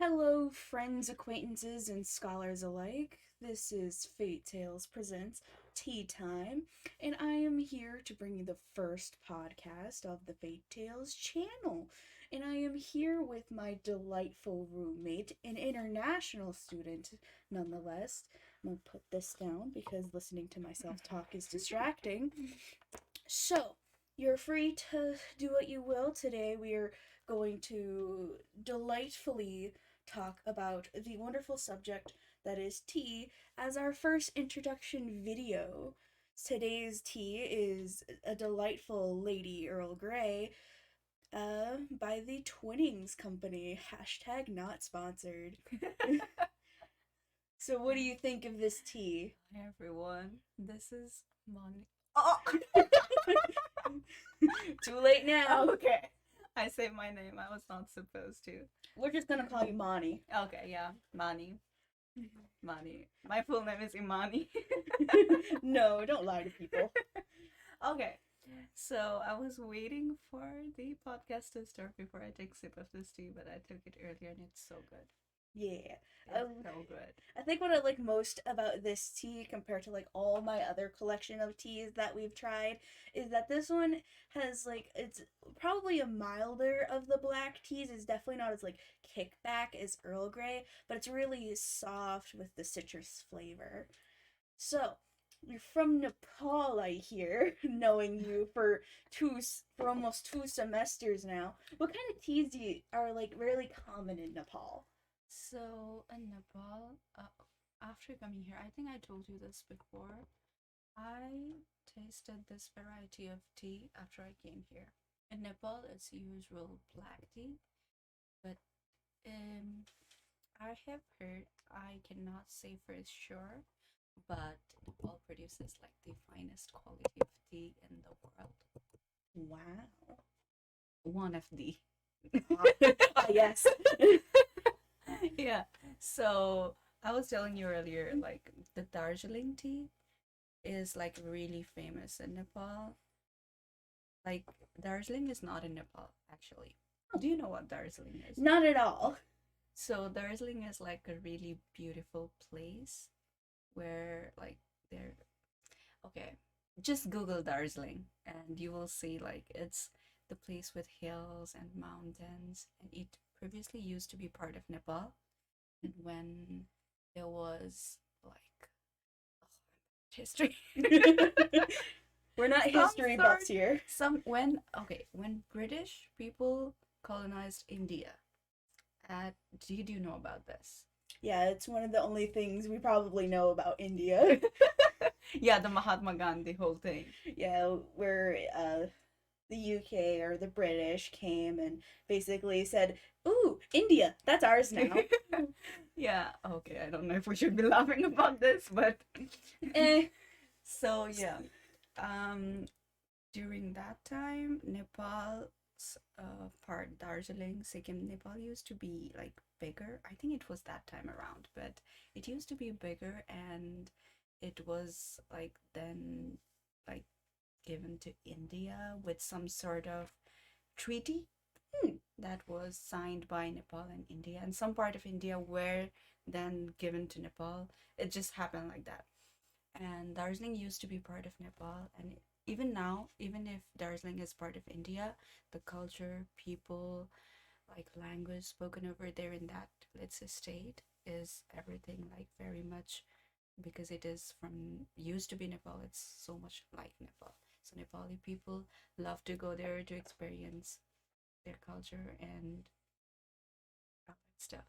Hello, friends, acquaintances, and scholars alike. This is Fatetales presents Tea Time, and I am here to bring you the first podcast of the Fate Tales channel. And I am here with my delightful roommate, an international student, nonetheless. I'm gonna put this down because listening to myself talk is distracting. So, you're free to do what you will. Today, we are going to delightfully talk about the wonderful subject that is tea as our first introduction video. Today's tea is a delightful Lady Earl Grey by the Twinnings Company. Hashtag not sponsored. So, what do you think of this tea? Hi everyone, this is Moni. Oh! Too late now. Okay, I say my name. I was not supposed to. We're just gonna call you Moni. Okay, yeah, Mani. Mani. My full name is Imani. No, don't lie to people. Okay, so I was waiting for the podcast to start before I take a sip of this tea, but I took it earlier and it's so good. Yeah. It's so good. I think what I like most about this tea compared to like all my other collection of teas that we've tried is that this one has like it's probably a milder of the black teas. It's definitely not as like kickback as Earl Grey, but it's really soft with the citrus flavor. So, you're from Nepal, I hear, knowing you for almost 2 semesters now. What kind of teas are like really common in Nepal? So in Nepal, after coming here, I think I told you this before. I tasted this variety of tea after I came here. In Nepal, it's usual black tea, but um, I have heard, I cannot say for sure, but Nepal produces like the finest quality of tea in the world. Wow. One of the. Ah, yes. Yeah. So I was telling you earlier, like the Darjeeling tea is like really famous in Nepal. Like Darjeeling is not in Nepal, actually. Do you know what Darjeeling is? Not at all. So Darjeeling is like a really beautiful place where like there okay, just Google Darjeeling and you will see like it's the place with hills and mountains, and it previously used to be part of Nepal. And when there was like history. We're not history buffs here. When British people colonized India, did you know about this? Yeah, it's one of the only things we probably know about India. Yeah, the Mahatma Gandhi whole thing. Yeah, where the UK or the British came and basically said, "Ooh, India, that's ours now." Yeah, okay, I don't know if we should be laughing about this, but Eh. So yeah, um, during that time, Nepal's part Darjeeling, Sikkim, Nepal used to be like bigger. I think it was that time around, but it used to be bigger, and it was like then like given to India with some sort of treaty that was signed by Nepal and India, and some part of India were then given to Nepal. It just happened like that. And Darjeeling used to be part of Nepal, and even now, even if Darjeeling is part of India, the culture, people, like language spoken over there in that, let's say, state is everything like very much, because it is from used to be Nepal, it's so much like Nepal. So Nepali people love to go there to experience their culture and all that stuff.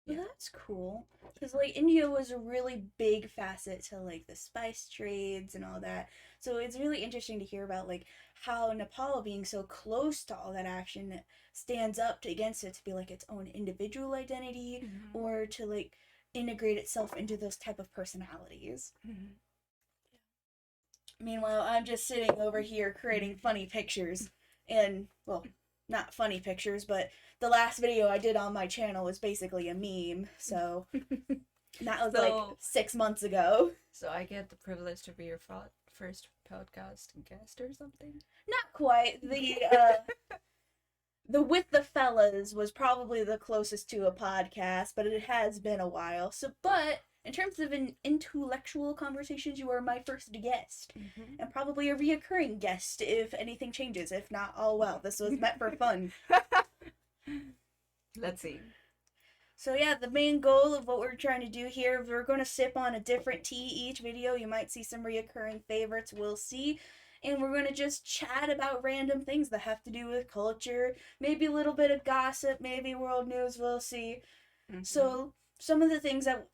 Well, Yeah. that's cool. Because, like, India was a really big facet to, like, the spice trades and all that. So it's really interesting to hear about, like, how Nepal, being so close to all that action, stands up against it to be, like, its own individual identity Mm-hmm. or to, like, integrate itself into those type of personalities. Mm-hmm. Meanwhile, I'm just sitting over here creating funny pictures. And, well, not funny pictures, but the last video I did on my channel was basically a meme. So that was like 6 months ago. So I get the privilege to be your first podcast guest or something? Not quite. the With the Fellas was probably the closest to a podcast, but it has been a while. So, but in terms of intellectual conversations, you are my first guest, Mm-hmm. and probably a reoccurring guest if anything changes. If not, oh well, this was meant for fun. Let's see. So yeah, the main goal of what we're trying to do here, we're going to sip on a different tea each video. You might see some reoccurring favorites, we'll see. And we're going to just chat about random things that have to do with culture, maybe a little bit of gossip, maybe world news, we'll see. Mm-hmm. So some of the things that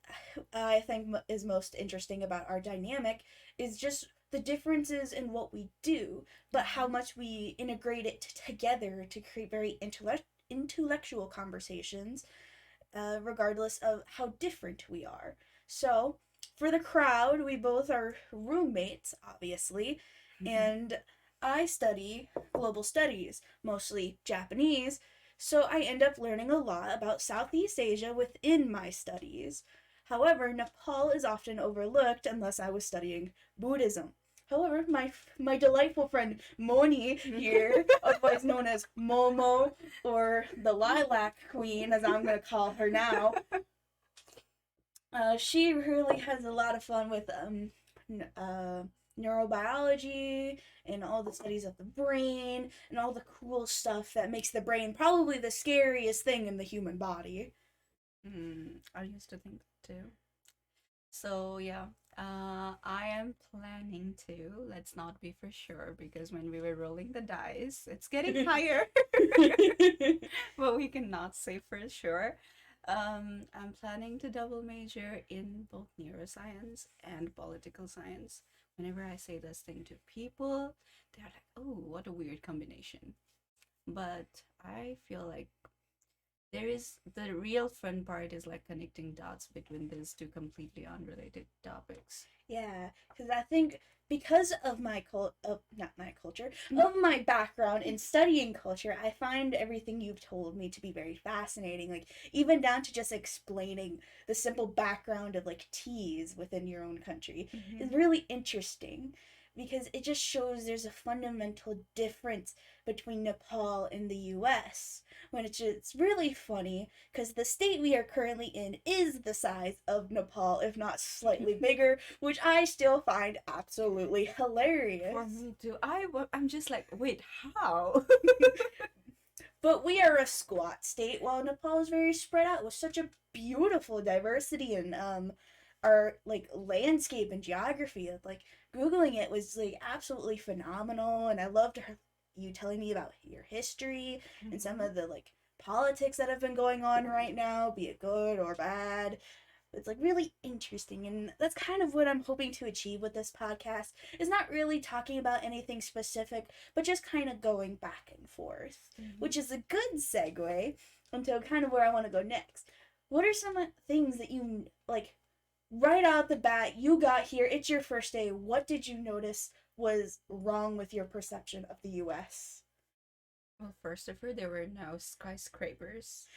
I think is most interesting about our dynamic is just the differences in what we do, but how much we integrate it together to create very intellectual conversations, regardless of how different we are. So, for the crowd, we both are roommates, obviously, Mm-hmm. and I study global studies, mostly Japanese, so I end up learning a lot about Southeast Asia within my studies. However, Nepal is often overlooked unless I was studying Buddhism. However, my delightful friend Moni here, otherwise known as Momo, or the Lilac Queen, as I'm going to call her now, she really has a lot of fun with neurobiology and all the studies of the brain and all the cool stuff that makes the brain probably the scariest thing in the human body. I used to think too. So yeah, I am planning to. Let's not be for sure because when we were rolling the dice, it's getting higher, but we cannot say for sure. I'm planning to double major in both neuroscience and political science. Whenever I say this thing to people, they're like, "Oh, what a weird combination." But I feel like there is the real fun part is like connecting dots between these two completely unrelated topics. Yeah, because I think because of not my culture, of my background in studying culture, I find everything you've told me to be very fascinating. Like even down to just explaining the simple background of like teas within your own country is Mm-hmm. really interesting because it just shows there's a fundamental difference between Nepal and the US. When it's really funny because the state we are currently in is the size of Nepal, if not slightly bigger, which I still find absolutely For hilarious. me too. I'm just like, wait, how? But we are a squat state while Nepal is very spread out with such a beautiful diversity in our like landscape and geography. Like googling it was like absolutely phenomenal, and I loved you telling me about your history and some Mm-hmm. of the like politics that have been going on right now, be it good or bad. It's like really interesting, and that's kind of what I'm hoping to achieve with this podcast, is not really talking about anything specific, but just kind of going back and forth, Mm-hmm. which is a good segue into kind of where I want to go next. What are some things that you like right out the bat? You got here, it's your first day. What did you notice was wrong with your perception of the US? Well, first of all, there were no skyscrapers.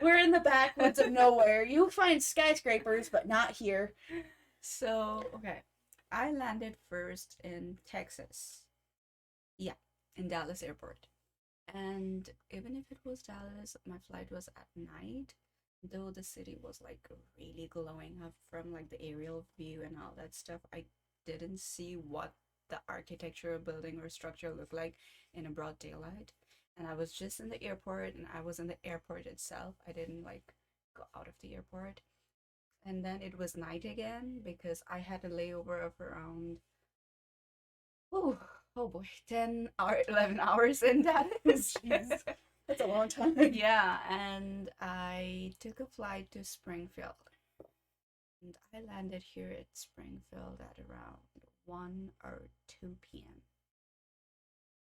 We're in the backwoods of nowhere. You find skyscrapers, but not here. So, okay. I landed first in Texas. Yeah, in Dallas Airport. And even if it was Dallas, my flight was at night, though the city was like really glowing up from like the aerial view and all that stuff. I didn't see what the architecture, building, or structure looked like in a broad daylight. And I was just in the airport and I was in the airport itself. I didn't like go out of the airport. And then it was night again because I had a layover of around, oh, oh boy, 10 or 11 hours in Dallas. Jeez, that's a long time. Yeah, and I took a flight to Springfield. And I landed here at Springfield at around 1 or 2 p.m.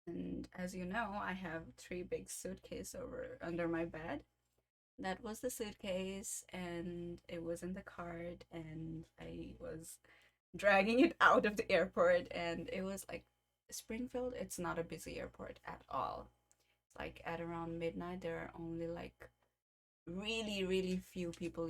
And as you know, I have three big suitcases over under my bed. That was the suitcase, and it was in the cart, and I was dragging it out of the airport, and it was like Springfield, it's not a busy airport at all. Like at around midnight, there are only like really, really few people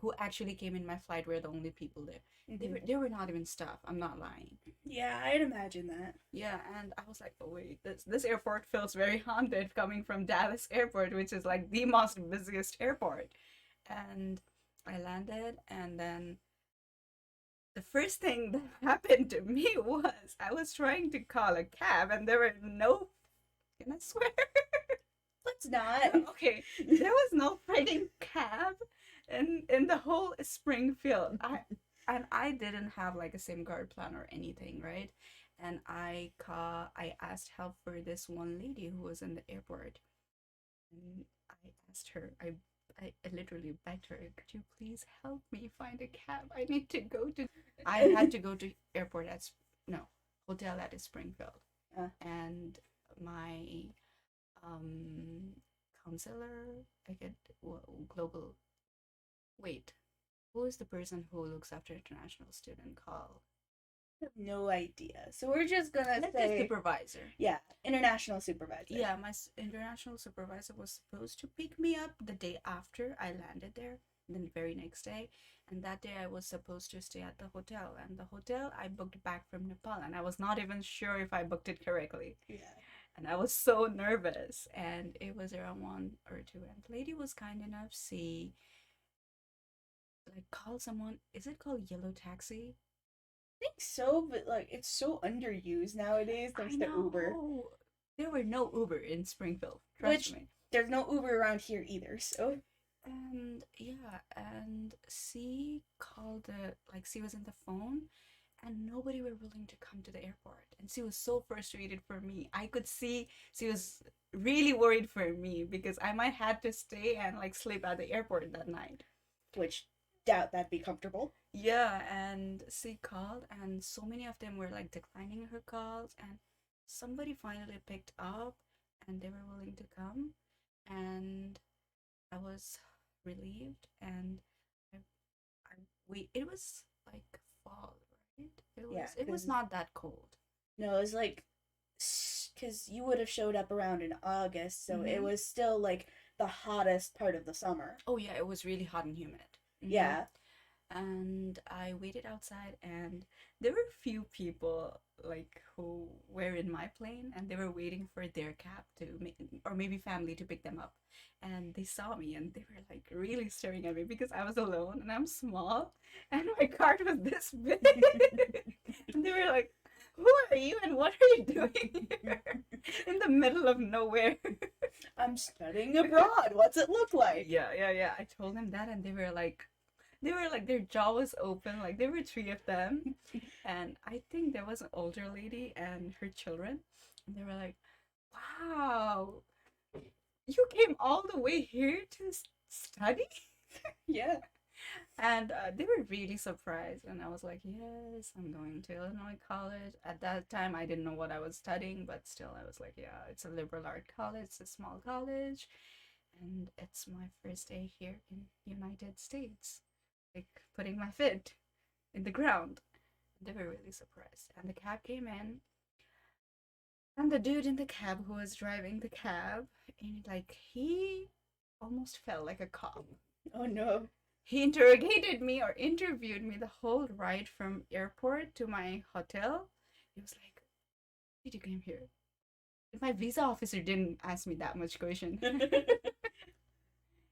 who actually came in my flight were the only people there. Hmm. They were not even staff. I'm not lying. Yeah, I'd imagine that. Yeah, and I was like, oh wait, this airport feels very haunted coming from Dallas Airport, which is like the most busiest airport. And I landed, and then the first thing that happened to me was I was trying to call a cab, and there were no. Can I swear? Let's not. Okay, there was no freaking cab in the whole Springfield. I didn't have like a SIM card plan or anything, right? And I asked help for this one lady who was in the airport. And I asked her, I literally begged her, could you please help me find a cab? I need to go to I had to go to airport at no, hotel at Springfield. And my um counselor, I get global. Wait, who is the person who looks after international student call? I have no idea. So we're just gonna Let's say supervisor. yeah, international supervisor. Yeah, my international supervisor was supposed to pick me up the day after I landed there, the very next day. And that day I was supposed to stay at the hotel. And the hotel I booked back from Nepal, and I was not even sure if I booked it correctly. Yeah. And I was so nervous. And it was around 1 or 2. And the lady was kind enough, like call someone. Is it called yellow taxi? I think so, but like it's so underused nowadays I thanks to Uber. know. There were no Uber in Springfield. Trust Which me. there's no Uber around here either, so And yeah, and she was in the phone, and nobody were willing to come to the airport. And she was so frustrated for me. I could see she was really worried for me because I might have to stay and like sleep at the airport that night. which doubt that'd be comfortable. Yeah, and she called, and so many of them were like declining her calls, and somebody finally picked up, and they were willing to come, and I was relieved, and I, it was like fall, right? Yeah, It was not that cold. no, it was like because you would have showed up around in August, so it Mhm. was still like the hottest part of the summer. Oh yeah, it was really hot and humid. Yeah, And I waited outside, and there were few people like who were in my plane, and they were waiting for their cab or maybe family to pick them up. And they saw me, and they were like really staring at me because I was alone and I'm small, and my cart was this big. And they were like, "Who are you, and what are you doing here in the middle of nowhere?" I'm studying abroad. What's it look like? Yeah. I told them that, and they were like their jaw was open, like there were three of them. And I think there was an older lady and her children, and they were like, wow, you came all the way here to study. Yeah. And they were really surprised, and I was like, yes, I'm going to Illinois College. At that time I didn't know what I was studying, but still I was like, yeah, it's a liberal art college, it's a small college, and it's my first day here in United States, like putting my foot in the ground. They were really surprised. And the cab came in, and the dude in the cab who was driving the cab, and like he almost felt like a cop. Oh no. He interrogated me or interviewed me the whole ride from airport to my hotel. He was like, "Did you come here?" My visa officer didn't ask me that much question.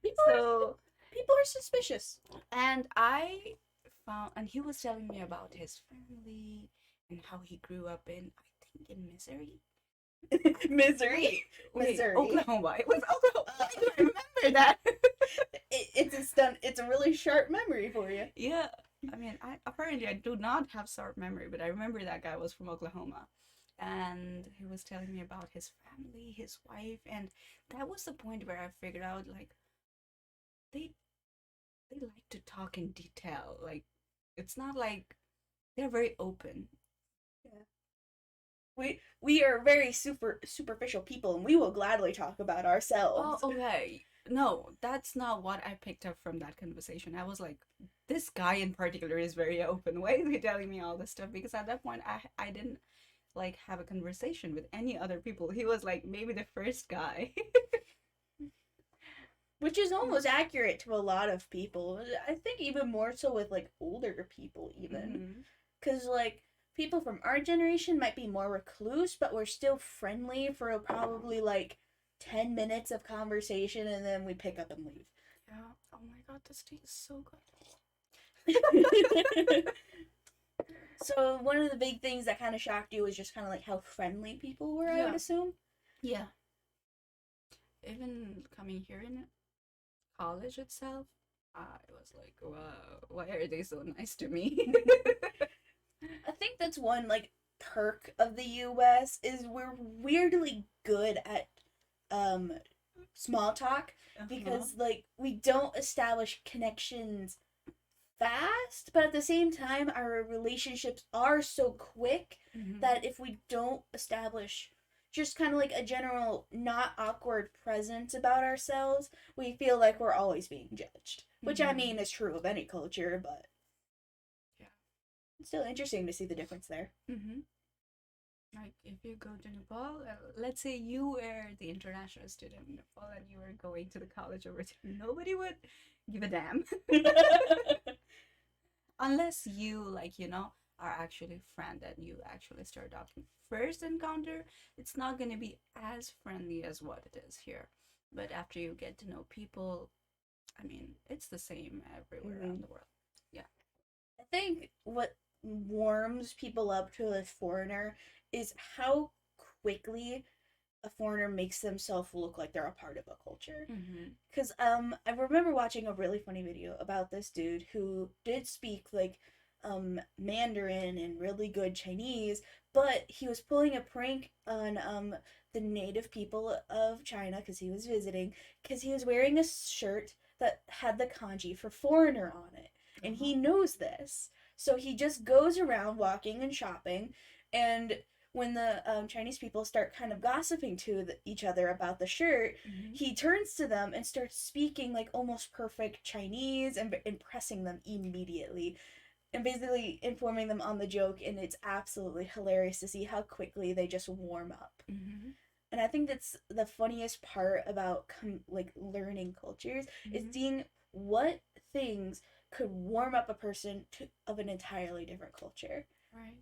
People So people are suspicious. and and he was telling me about his family and how he grew up in, I think, in Missouri. Missouri. Wait, Missouri. Oklahoma. It was Oklahoma. I don't remember that. It's a really sharp memory for you. Yeah. I mean, I do not have short memory, but I remember that guy was from Oklahoma. And he was telling me about his family, his wife, and that was the point where I figured out like they they like to talk in detail. Like it's not like they're very open. Yeah. We are very superficial people, and we will gladly talk about Oh, ourselves. okay. No, that's not what I picked up from that conversation. I was like, this guy in particular is very open. Why is he telling me all this stuff? Because at that point, I didn't like have a conversation with any other people. He was like maybe the first guy. Which is almost accurate to a lot of people. I think even more so with like older people, even. Mm-hmm. Because like people from our generation might be more recluse, but we're still friendly for probably like 10 minutes of conversation and then we pick up and leave. Yeah. Oh my god, this tea is so good. So one of the big things that kind of shocked you was just kind of like how friendly people were, I would Yeah. assume. Yeah. Even coming here in college itself, I was like, wow, why are they so nice to me? I think that's one like perk of the US is we're weirdly good at um small talk Uh-huh. because like we don't establish connections fast, but at the same time our relationships are so quick Mm-hmm. that if we don't establish just kind of like a general not awkward presence about ourselves, we feel like we're always being judged. Which I Mm-hmm. mean is true of any culture, but Yeah. it's still interesting to see the difference there. Mm-hmm. Like if you go to Nepal, let's say you were the international student in Nepal and you were going to the college over there, nobody would give a damn. Unless you, like, are actually friend and you actually start talking. First encounter, it's not going to be as friendly as what it is here. But after you get to know people, I mean, it's the same everywhere Mm-hmm. around the world. Yeah. I think what warms people up to a foreigner is how quickly a foreigner makes themselves look like they're a part of a culture. Mm-hmm. Because I remember watching a really funny video about this dude who did speak like Mandarin and really good Chinese, but he was pulling a prank on the native people of China because he was visiting, because he was wearing a shirt that had the kanji for foreigner on it, and Uh-huh. he knows this. So he just goes around walking and shopping, and when the Chinese people start kind of gossiping to each other about the shirt, Mm-hmm. he turns to them and starts speaking like almost perfect Chinese and impressing them immediately and basically informing them on the joke. And it's absolutely hilarious to see how quickly they just warm up. Mm-hmm. And I think that's the funniest part about like learning cultures is Mm-hmm. seeing what things could warm up a person to of an entirely different culture. Right.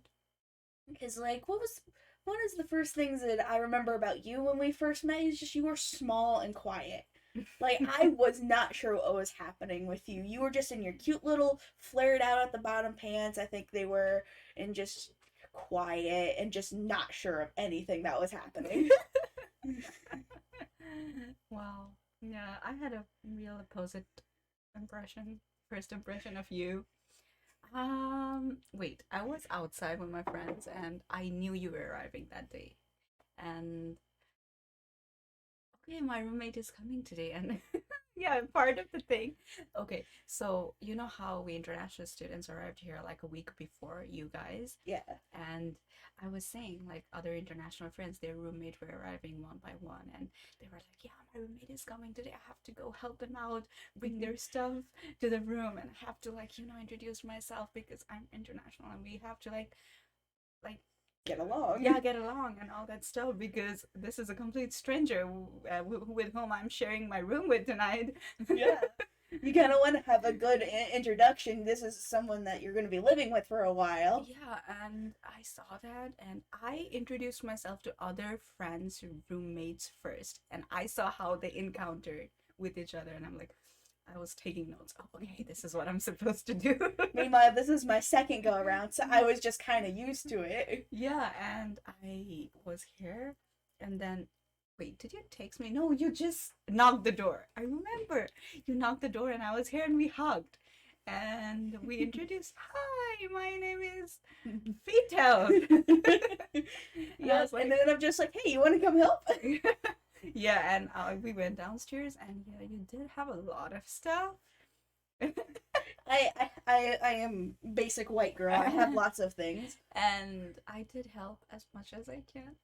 Because like one of the first things that I remember about you when we first met is just you were small and quiet. Like I was not sure what was happening with you. You were just in your cute little flared out at the bottom pants, I think they were, and just quiet and just not sure of anything that was happening. Wow. Yeah, I had a real opposite impression, first impression of you. Wait, I was outside with my friends and I knew you were arriving that day. And okay, my roommate is coming today and yeah, part of the thing. Okay, so you know how we international students arrived here like a week before you guys? Yeah. And I was saying, like, other international friends, their roommate were arriving one by one, and they were like, "Yeah, my roommate is coming today. I have to go help them out, bring their stuff to the room, and I have to, like, introduce myself because I'm international, and we have to, like, Get along. yeah, get along and all that stuff because this is a complete stranger with whom I'm sharing my room with tonight." Yeah. You kind of want to have a good introduction. This is someone that you're going to be living with for a while. Yeah, and I saw that and I introduced myself to other friends, roommates first, and I saw how they encountered with each other, and I'm like, I was taking notes. Oh, okay, this is what I'm supposed to do. Meanwhile, this is my second go around, so I was just kind of used to it. Yeah, and I was here, and then, wait, did you text me? No, you just knocked the door. I remember you knocked the door, and I was here, and we hugged, and we introduced. Hi, my name is Fatetales. And I Yeah, was and like, then I'm just like, hey, you want to come help? yeah, and we went downstairs, and yeah, you did have a lot of stuff. I am basic white girl. I have lots of things. And I did help as much as I can.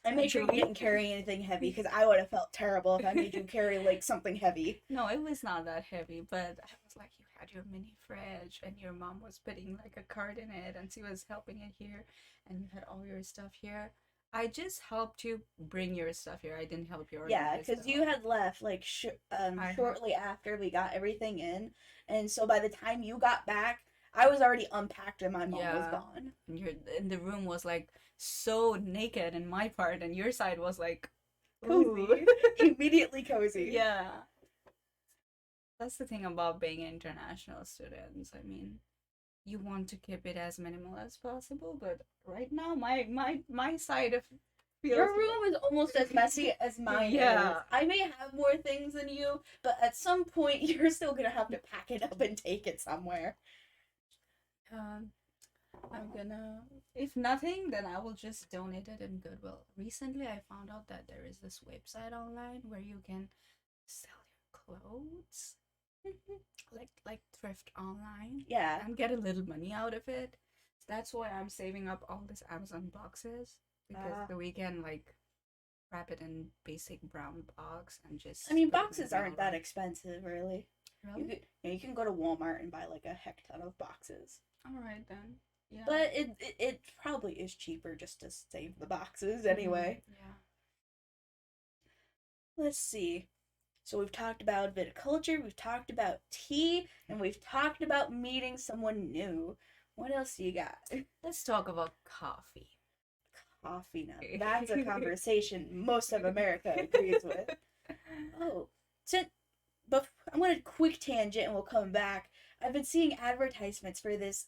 I made sure you Actually, didn't carry anything heavy because I would have felt terrible if I made you carry like something heavy. no, it was not that heavy, but I was like, you had your mini fridge, and your mom was putting like a card in it, and she was helping it here, and you had all your stuff here. I just helped you bring your stuff here. I didn't help you Yeah, organize because you though. had left like I have. shortly after we got everything in, and so by the time you got back, I was already unpacked and my mom was Yeah. gone. And the room was like so naked in my part, and your side was like, ooh. Cozy, immediately cozy. Yeah. That's the thing about being international students. I mean, you want to keep it as minimal as possible, but right now my side of Your feels room is almost as messy as mine is. yeah. I may have more things than you, but at some point you're still gonna have to pack it up and take it somewhere. Um, I'm gonna, if nothing, then I will just donate it in Goodwill. Recently, I found out that there is this website online where you can sell your clothes, like thrift online, Yeah. and get a little money out of it. That's why I'm saving up all these Amazon boxes because Uh, the weekend like wrap it in basic brown box and I just mean, put it in boxes the mail, aren't that right? expensive, really. Really? You can go to Walmart and buy like a heck ton of boxes. All right then. Yeah. But it probably is cheaper just to save the boxes Mm-hmm. anyway. Yeah. Let's see. So we've talked about viticulture, we've talked about tea, and we've talked about meeting someone new. What else do you got? Let's talk about coffee. Coffee now. That's a conversation most of America agrees with. Oh, so but I'm gonna quick tangent and we'll come back. I've been seeing advertisements for this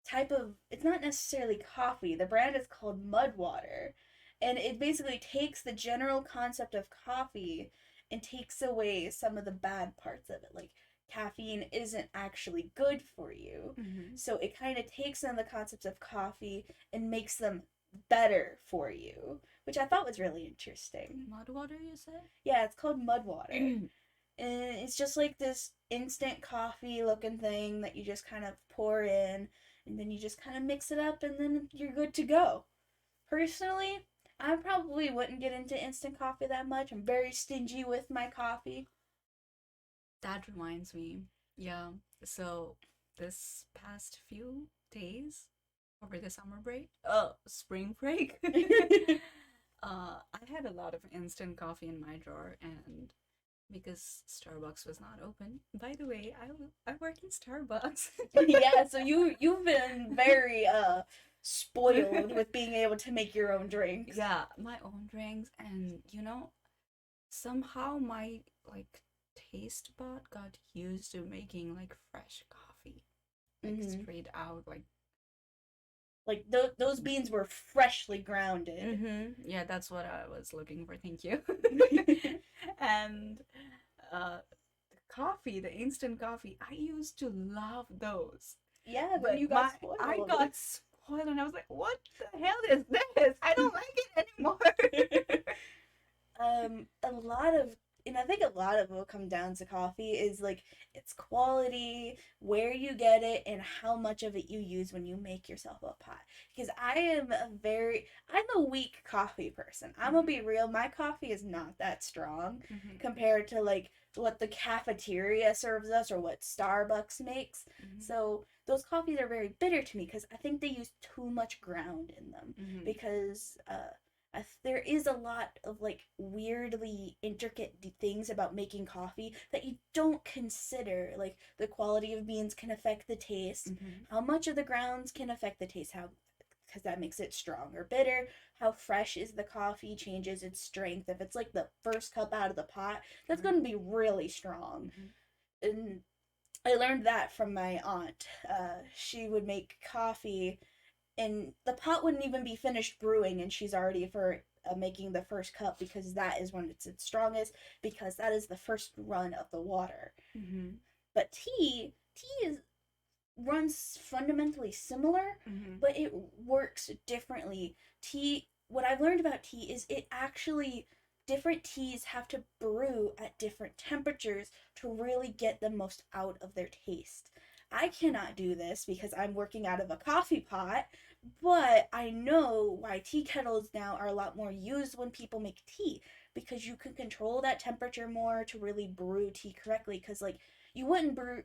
type of, it's not necessarily coffee. The brand is called Mud Water. And it basically takes the general concept of coffee and takes away some of the bad parts of it. Like caffeine isn't actually good for you. Mm-hmm. So it kind of takes in the concepts of coffee and makes them better for you, which I thought was really interesting. Mud water, you said? Yeah, it's called Mud Water. And it's just like this instant coffee looking thing that you just kind of pour in and then you just kind of mix it up and then you're good to go. Personally, I probably wouldn't get into instant coffee that much. I'm very stingy with my coffee. That reminds me. Yeah. So this past few days over the summer break, spring break, I had a lot of instant coffee in my drawer, and because Starbucks was not open. By the way, I work in Starbucks. Yeah, so you've been very spoiled with being able to make your own drinks. Yeah, my own drinks, and somehow my like taste bud got used to making like fresh coffee, like Mm-hmm. straight out, like Like those beans were freshly grounded. yeah, that's what I was looking for. Thank you. And the coffee, the instant coffee, I used to love those, Yeah, then but you got my I spoiled. got spoiled, and I was like, what the hell is this? I don't like it anymore. A lot of, and I think a lot of what come down to coffee is like its quality, where you get it, and how much of it you use when you make yourself a pot. Because I'm a weak coffee person. I'm gonna be real, my coffee is not that strong Mhm, compared to like what the cafeteria serves us or what Starbucks makes. mhm, So those coffees are very bitter to me because I think they use too much ground in them mhm, because there is a lot of like weirdly intricate things about making coffee that you don't consider. Like the quality of beans can affect the taste, mhm, how much of the grounds can affect the taste, how because that makes it strong or bitter. How fresh is the coffee changes its strength. If it's like the first cup out of the pot, that's right, going to be really strong. mhm, And I learned that from my aunt. She would make coffee and the pot wouldn't even be finished brewing and she's already for making the first cup because that is when it's its strongest because that is the first run of the water. mhm, But tea is runs fundamentally similar, mhm, but it works differently. Tea, what I've learned about tea is it actually, different teas have to brew at different temperatures to really get the most out of their taste. I cannot do this because I'm working out of a coffee pot, but I know why tea kettles now are a lot more used when people make tea because you can control that temperature more to really brew tea correctly. Because, like, you wouldn't brew,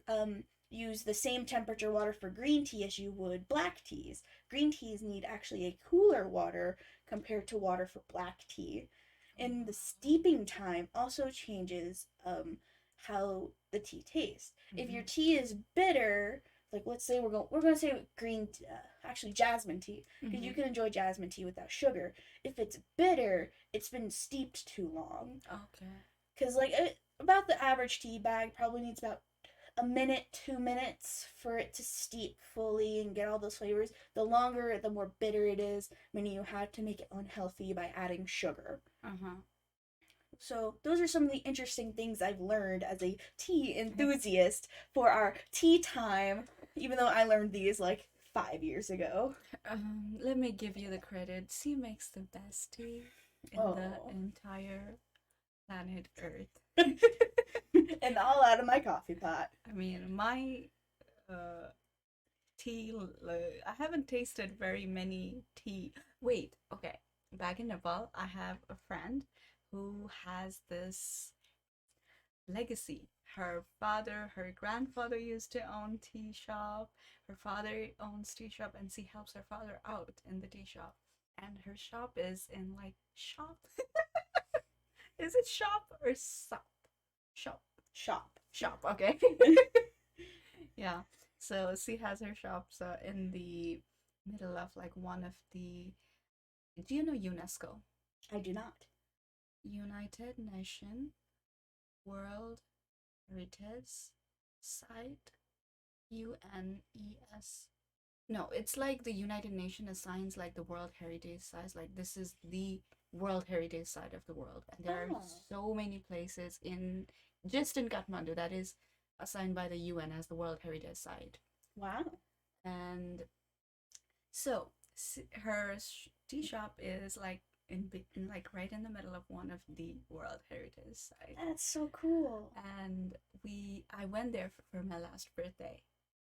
use the same temperature water for green tea as you would black teas. Green teas need actually a cooler water compared to water for black tea. And the steeping time also changes how the tea tastes. If your Mm-hmm. tea is bitter, like let's say we're going to say actually jasmine tea, because you Mm-hmm. can enjoy jasmine tea without sugar. If it's bitter, it's been steeped too long. Okay. Because about the average tea bag probably needs about a minute, 2 minutes for it to steep fully and get all those flavors. The longer, the more bitter it is, meaning you had to make it unhealthy by adding sugar. Uh-huh. So, those are some of the interesting things I've learned as a tea enthusiast for our tea time, even though I learned these like 5 years ago. Let me give you the credit. She makes the best tea in the Oh. entire planet Earth. And all out of my coffee pot. I mean, my uh, tea, I haven't tasted very many tea. Wait, okay. Back in Nepal, I have a friend who has this legacy. Her father, her grandfather used to own tea shop. Her father owns tea shop, and she helps her father out in the tea shop. And her shop is in like shop. Is it shop or shop? Shop. Shop. Shop. Okay. Yeah. So she has her shops in the middle of like one of the. Do you know UNESCO? I do not. United Nation World Heritage Site. UNES. No, it's like the United Nations assigns like the World Heritage Sites. Like this is the World Heritage Site of the world, and there are Oh, so many places in just in Kathmandu that is assigned by the UN as the World Heritage Site. wow. And so her tea shop is like in like right in the middle of one of the World Heritage Site. That's so cool. And I went there for my last birthday.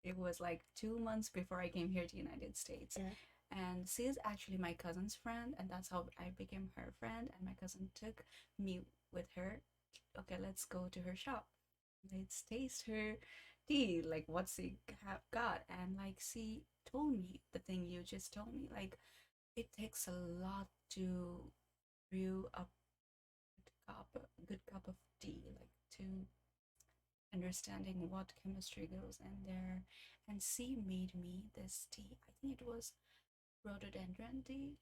It was like 2 months before I came here to United States. Yeah. And she is actually my cousin's friend, and that's how I became her friend. And my cousin took me with her. Okay, let's go to her shop. Let's taste her tea, like what she have got. And like she told me the thing you just told me, like it takes a lot to brew a good cup of tea, like to understanding what chemistry goes in there. And she made me this tea. I think it was rhododendron tea.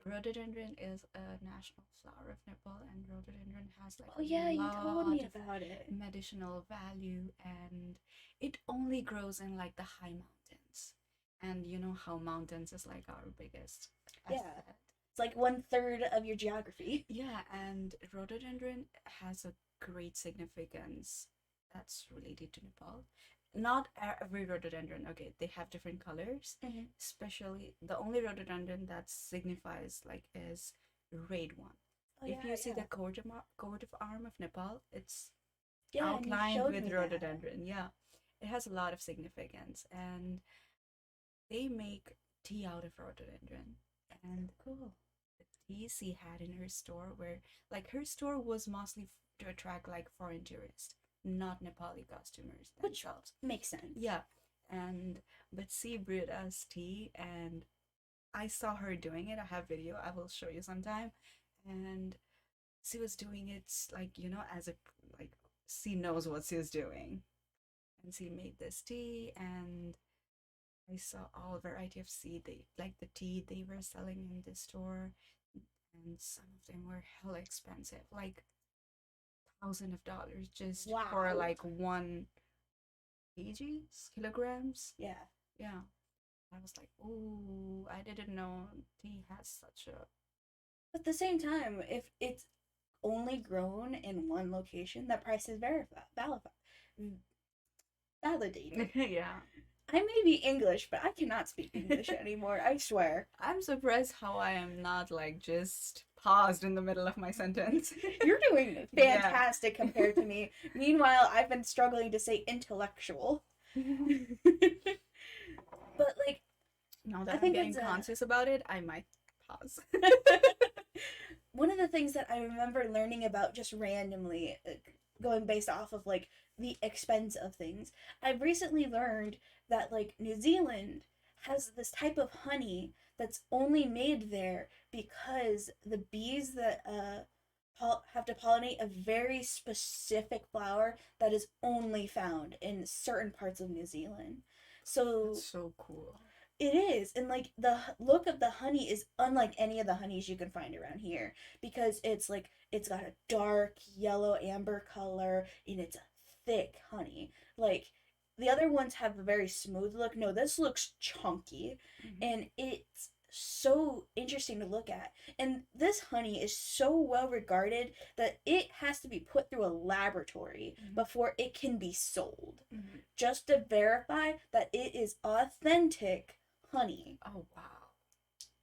Rhododendron is a national flower of Nepal, and rhododendron has like Oh a yeah, you told lot me of about it. medicinal value, and it only grows in like the high mountains. And you know how mountains is like our biggest Yeah. asset. It's like 1/3 of your geography. Yeah, and rhododendron has a great significance that's related to Nepal. Not every rhododendron, okay, they have different colors. Mm-hmm. Especially the only rhododendron that signifies like is red one. Oh If yeah, you see yeah. the coat of arm of Nepal, it's Yeah, and you outlined showed with me that. rhododendron. Yeah, it has a lot of significance, and they make tea out of rhododendron. And Cool. the teas she had in her store where like her store was mostly to attract like foreign tourists, not Nepali customers Which themselves. makes sense. Yeah, and but she brewed us tea, and I saw her doing it. I have video. I will show you sometime. And she was doing it like as a like she knows what she's doing, and she made this tea, and I saw all variety of tea. They like the tea they were selling in the store, and some of them were hell expensive, like $1,000 just for Wow. like 1 kgs, kilograms. Yeah. Yeah, I was like, oh, I didn't know tea has such a. But at the same time, if it's only grown in one location, that price is validated. Yeah. I may be English, but I cannot speak English anymore. I swear. I'm surprised how I am not like just paused in the middle of my sentence. You're doing Yeah. fantastic compared to me. Meanwhile, I've been struggling to say intellectual. But like, Now I that I'm think getting it's conscious about it, I might pause. one of the things that I remember learning about just randomly going based off of like the expense of things. I've recently learned that like New Zealand has this type of honey that's only made there because the bees that have to pollinate a very specific flower that is only found in certain parts of New Zealand. So That's so cool. it is, and like the look of the honey is unlike any of the honeys you can find around here because it's like it's got a dark yellow amber color and it's a thick honey. Like the other ones have a very smooth look. No, this looks chunky, and it's so interesting to look at. And this honey is so well regarded that it has to be put through a laboratory before it can be sold, just to verify that it is authentic honey. Oh, wow.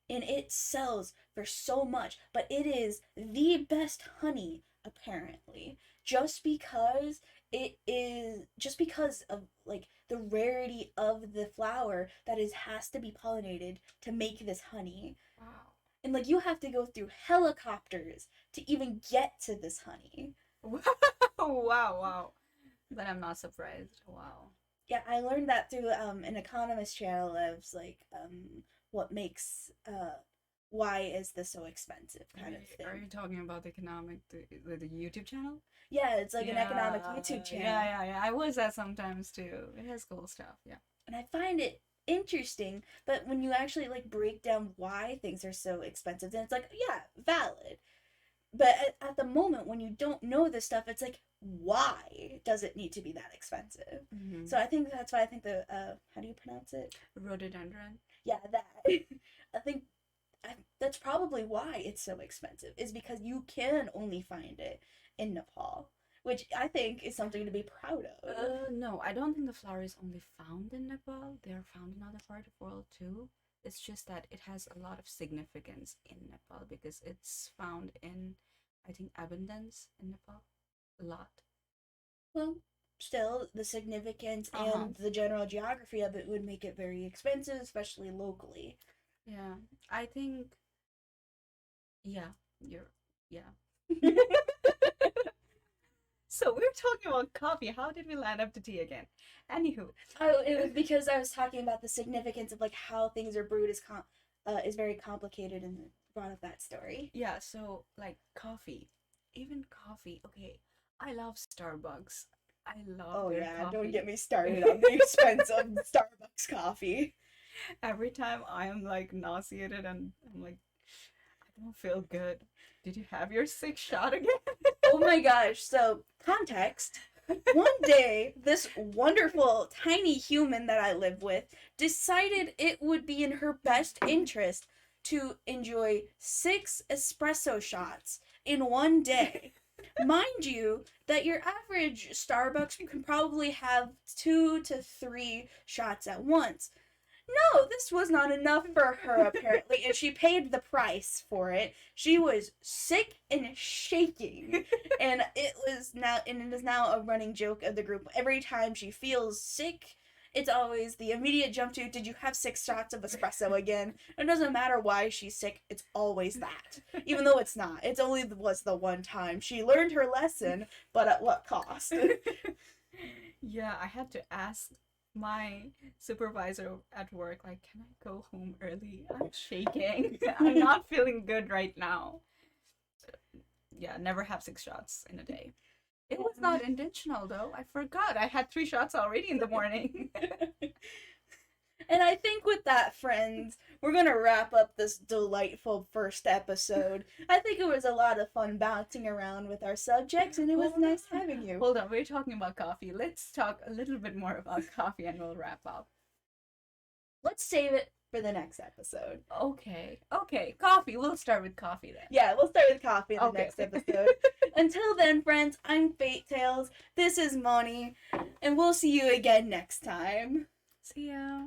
And it sells for so much, but it is the best honey apparently, just because of like the rarity of the flower that is has to be pollinated to make this honey. Wow. And like you have to go through helicopters to even get to this honey. Wow. But I'm not surprised. Wow. Yeah, I learned that through an economist channel of like what makes why is this so expensive kind of thing. Are you talking about the YouTube channel? Yeah, it's like an economic YouTube channel. Yeah. I watch that sometimes too. It has cool stuff, yeah. And I find it interesting, but when you actually like break down why things are so expensive, then it's like, yeah, valid. But at the moment when you don't know this stuff, it's like, why does it need to be that expensive? So I think that's why I think the how do you pronounce it? Rhododendron. Yeah, that. I think that's probably why it's so expensive, is because you can only find it in Nepal, which I think is something to be proud of. No, I don't think the flower is only found in Nepal. They are found in other parts of the world too. It's just that it has a lot of significance in Nepal because it's found in, I think, abundance in Nepal. A lot. Well, still, the significance and the general geography of it would make it very expensive, especially locally. Yeah, I think. Yeah. So we were talking about coffee. How did we land up to tea again? Anywho. Oh, it was because I was talking about the significance of like how things are brewed is very complicated and brought up that story. Yeah, so like coffee. Even coffee. Okay, I love Starbucks. I love their coffee. Don't get me started on the expense of Starbucks coffee. Every time I am like nauseated and I'm like, I don't feel good. Did you have your 6th shot again? Oh my gosh. So, context. One day, this wonderful tiny human that I live with decided it would be in her best interest to enjoy 6 espresso shots in one day. Mind you, that your average Starbucks can probably have 2 to 3 shots at once. No, this was not enough for her apparently, and she paid the price for it. She was sick and shaking, and it is now a running joke of the group. Every time she feels sick, it's always the immediate jump to, did you have 6 shots of espresso again? It doesn't matter why she's sick, it's always that. Even though it's not. It's only was the one time. She learned her lesson, but at what cost? Yeah, I had to ask my supervisor at work, like, can I go home early? I'm shaking. I'm not feeling good right now. Yeah, never have 6 shots in a day. It was not intentional though. I forgot. I had 3 shots already in the morning. And I think with that, friends, we're going to wrap up this delightful first episode. I think it was a lot of fun bouncing around with our subjects, and it was nice having you. Hold on, we're talking about coffee. Let's talk a little bit more about coffee and we'll wrap up. Let's save it for the next episode. Okay, coffee. We'll start with coffee then. Yeah, we'll start with coffee in the next episode. Until then, friends, I'm Fatetales. This is Moni, and we'll see you again next time. See ya.